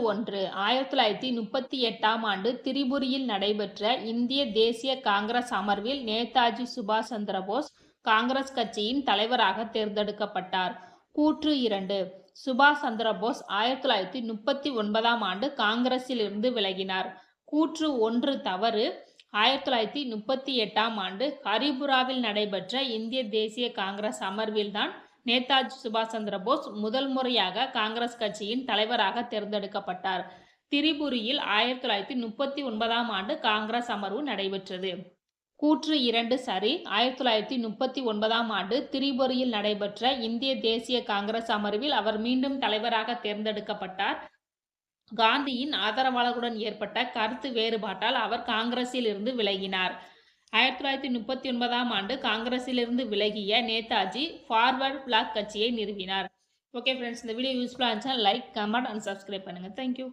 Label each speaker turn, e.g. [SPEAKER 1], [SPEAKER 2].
[SPEAKER 1] ஒன்று 1938ஆம் ஆண்டு திரிபுரியில் நடைபெற்ற இந்திய தேசிய காங்கிரஸ் அமர்வில் நேதாஜி சுபாஷ் சந்திர போஸ் காங்கிரஸ் கட்சியின் தலைவராக தேர்ந்தெடுக்கப்பட்டார். கூற்று 2 சுபாஷ் சந்திர போஸ் 1939ஆம் ஆண்டு காங்கிரஸில் இருந்து விலகினார். கூற்று 1 தவறு. 1938ஆம் ஆண்டு ஹரிபுராவில் நடைபெற்ற இந்திய தேசிய காங்கிரஸ் அமர்வில்தான் நேதாஜி சுபாஷ் சந்திர போஸ் முதல் முறையாக காங்கிரஸ் கட்சியின் தலைவராக தேர்ந்தெடுக்கப்பட்டார். திரிபுரியில் 1939ஆம் ஆண்டு காங்கிரஸ் அமர்வு நடைபெற்றது. கூற்று 2 சரி. 1939ஆம் ஆண்டு திரிபுரியில் நடைபெற்ற இந்திய தேசிய காங்கிரஸ் அமர்வில் அவர் மீண்டும் தலைவராக தேர்ந்தெடுக்கப்பட்டார். காந்தியின் ஆதரவாளர்களுடன் ஏற்பட்ட கருத்து வேறுபாட்டால் அவர் காங்கிரஸில் இருந்து விலகினார். 1939ஆம் ஆண்டு காங்கிரஸிலிருந்து விலகிய நேதாஜி ஃபார்வர்ட் பிளாக் கட்சியை நிறுவினார். ஓகே ஃப்ரெண்ட்ஸ், இந்த வீடியோ யூஸ்ஃபுல்லாக இருந்துச்சுன்னா லைக், கமெண்ட் அண்ட் சப்ஸ்கிரைப் பண்ணுங்கள். தேங்க்யூ.